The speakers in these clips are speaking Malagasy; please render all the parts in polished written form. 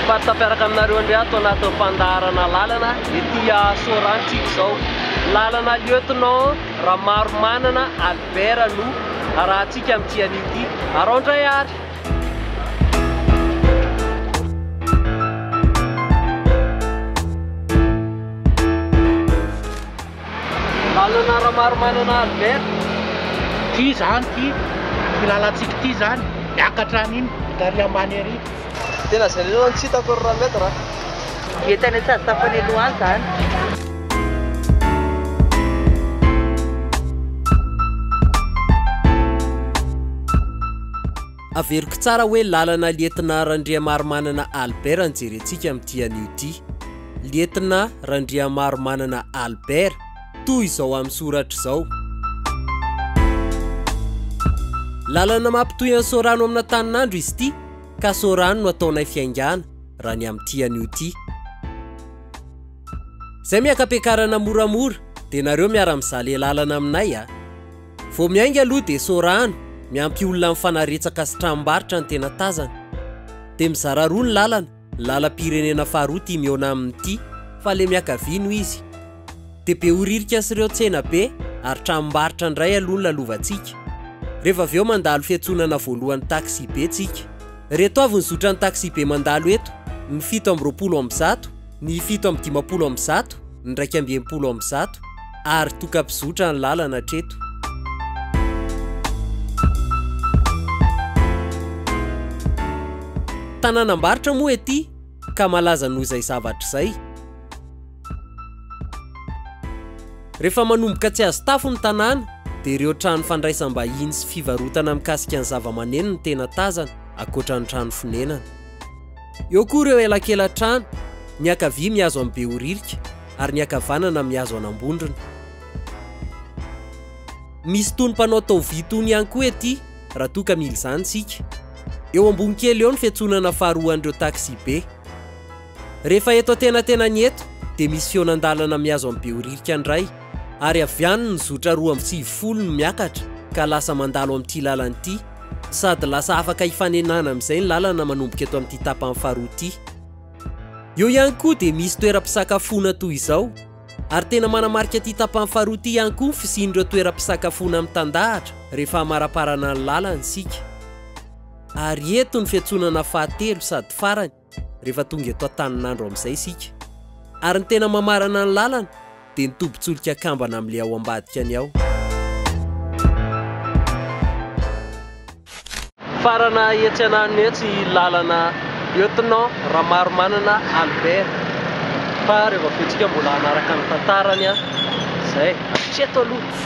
Fatapiaraka aminareo ndray ato anatin'ny fandaharana lalana ety Sorantsika zao. Lalana lieutenant Ramaromanana Albert no arahantsika amin'ity an'ity. Araondray ary. Lalana Ramaromanana Albert. Ty zany ty lalantsika ty zany miakatra an'iny dari ambany ery. Tena zay aloha tsy hitako ry rametra. Entana tsy azo tapany aloha zany. Averiko tsara hoe lalana lieutenant Randriamaromanana Albert anjerentsika amin'ity anio ity. Lieutenant Randriamaromanana Albert toy izao amin'ny soratra izao. Lalana mampitohy an'ny Sorano amina tanin'andro izy ity, ka Sorano no ataonay fiaingana raha ny amin'ity anio ity. Zay miaka-piakarana moramora dia nareo miara-mizaly lalana aminay a. Vao miainga aloha dia Sorano miampy olona amin'ny fanaretsaka sy tranombarotra ny tena tazana. Dia mizara roa ny lalana, lalam-pirenena faharoa ity mihaona amin'ity fa le miakavia no izy. Dia be horirika sy ireo tsena be ary tranombarotra indray aloha ny lalovantsika. Rehefa avy eo mandalo fiantsonana voalohan'ny taxi be tsika. Reto avy ny zotra ny taxi be mandalo eto: ny 720 ny 750 ny 220 ary toka-pizotra ny lalana treto. Tanànambarotra moa ety ka malaza noho izay zavatra izay. Rehefa manomboka tsy azo tafo ny tanàna dia ireo trano fandraisam-bahiny sy fivarotana mikasika ny zava-maneno ny tena tazana ankoatra ny trano fonenana. Eo koa ireo elakelan-trano, ny ankavia mihazo amin'ny behoririka ary ny ankavanana mihazo an'ambondrona. Misy tony mpanao taovia tony ihany koa ety raha toa ka mila izany sika. Eo ambony kely eo ny fiantsonana faharoan'ireo taxi be. Rehefa eto tena ny eto dia misy fionan-dalana mihazo amin'ny behoririka indray ary avy any ny zotra 240 no miakatra ka lasa mandalo amin'ity lalana ity, sady lasa afaka hifanenana amin'izay ny lalana manomboka eto amin'ity tapany faharoa ity. Eo ihany koa dia misy toeram-pisakafoana toy izao ary tena manamarika ity tapany faharoa ity ihany koa fisian'ireo toeram-pisakafoana mitandahatra rehefa hamaraparana ny lalana isika. Ary eto ny fiantsonana fahatelo sady farany rehefa tonga eto an-tanin'andro amin'izay isika. Ary ny tena mamarana ny lalana dia ny tobin-tsolika kambana amin'ilay ao ambadika ny ao. Farana etsy anany etsy lalana lieutenant Ramaromanana Albert. Fa rehefa fetsika mbola hanaraka ny tantarany a. Zay, atreto aloha.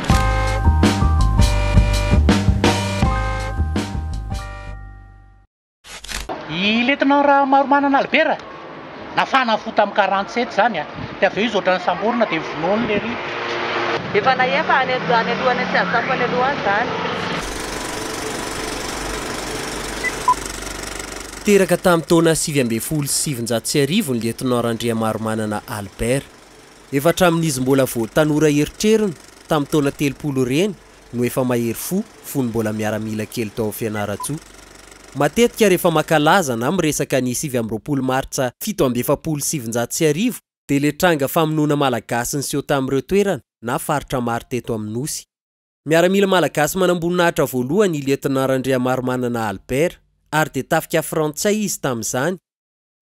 I lieutenant Ramaromanana Albert nafana fota amin'ny 47 zany a. Dia avy eo izy ohatran'ny samborina dia vonoiny le ry. Efa nahefa any alohany tsy azo tapany aloha zany. Teraka tamin'ny taona 1979 ny lieutenant Randriamaromanana Albert. Efa hatramin'izy mbola vao tanora eritreriny tamin'ny taona 30 reny no efa mahery fo ny mbola miaramila kely tao fianaratsoa. Matetika rehefa makalaza na miresaka ny 7 Martsa 1779 dia le tranga famonoana malagasy ny seho tamin'ireo toerana na faritra maro teto amin'ny nosy. Miaramila malagasy manamboninahitra voalohany i lieutenant Randriamaromanana Albert ary dia tafika frantsay izy tamin'izany.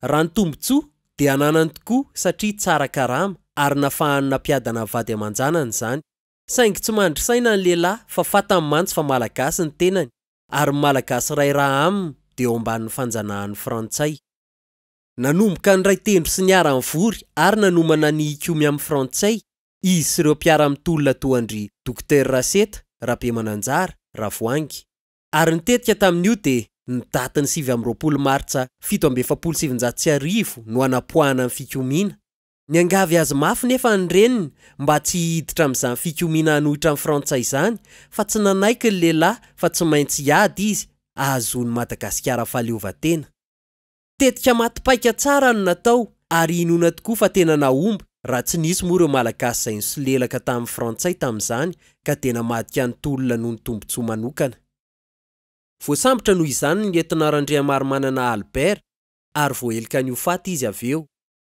Raha ny tombotsoa dia ananany tokoa satria tsara karama ary nafahany nampiadana vady aman-janany izany. Saingy tsy mandry saina ny lehilahy fa fatany mantsy fa malagasy ny tenany ary malagasy ray raha aminy dia eo ambanin'ny fanjanahan'ny frantsay. Nanomboka ny ray tendro sy ny ara-nivory ary nanomana ny ikomy amin'ny frantsay izy sy ireo mpiara-mitolona toa andry Dr Raseta, Rabemananjara, Ravoangy. Ary nitetika tamin'io dia ny daty ny 7 Martsa 1770 no anapoahana ny fikomiana. Ny angavy azy mafy nefa ny reniny mba tsy hiditra amin'izany fikomiana hanohitra amin'ny Frantsay izany, fa tsy nanaiky ny lehilahy fa tsy maintsy hiady izy ahazony Madagasikara fahaleovantena. Tetika matipaika tsara no natao ary inona tokoa fa tena naomba raha tsy nisy moa ireo malagasy izay nisolelaka tamin'ny Frantsay tamin'izany ka tena madika ny tolona noho ny tombontsoa manokana. Voasambotra noho izany ny Lieutenant-Andriamaromanana Albert ary voahelika ny hofaty izy aveo.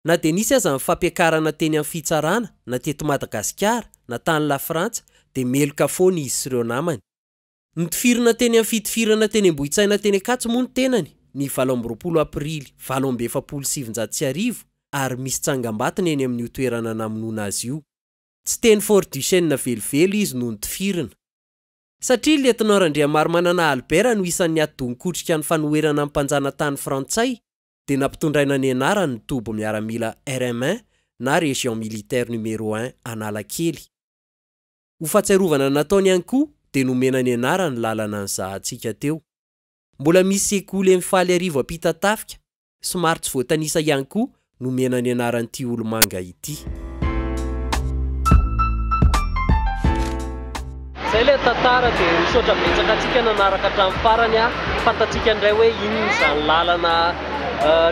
Na dia nisy aza ny fampiakarana teny amin'ny fitsarana na teto Madagasikara na tany la Frantsa dia meloka foana izy sy ireo namany. Nitifirana teny amin'ny fitifirana teny Ambohitsaina teny Ankatso moa ny tenany ny 20 Aprily 1770 ary misy tsangambatiny eny amin'ny toerana namonoana azy io. Tsy teny Fort du Chêne velively izy no nitifirana. Satria Lieutenant-Andriamaromanana Albert no isan'ny atodonkotrika ny fanoherana amin'ny mpanjana tany Frantsay dia nampitondraina ny anarany ny tobo miaramila RM1 na Région Militaire numéro 1 Analakely. Ho fahatsiarovana nataony ihany koa dia nomena ny anarany lalana ny zahantsika teo. Mbola misy sekoly amin'ny faly arivo ampita tafika, somary tsy voatanisa ihany koa nomena ny anaran'ity olomanga ity. Zay ilay tantara dia misaotra betsaka antsika nanaraka hatramin'ny farany fantatsika indray hoe inona izany lalana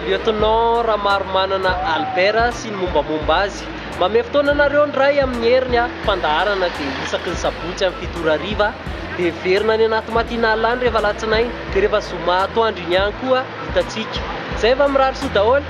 Lieutenant Ramaromanana Albert sy ny mombamomba azy. Mame fotoana nareo ndray amin'ny heriny fandaharana dia isaky ny sabotsy amin'ny 7 hariva dia verina ny anaty matinala any rehefa alatsinainy dia rehefa zoma atoandro iny ihany koa hitatsika. Zay efa mirary soa daholo.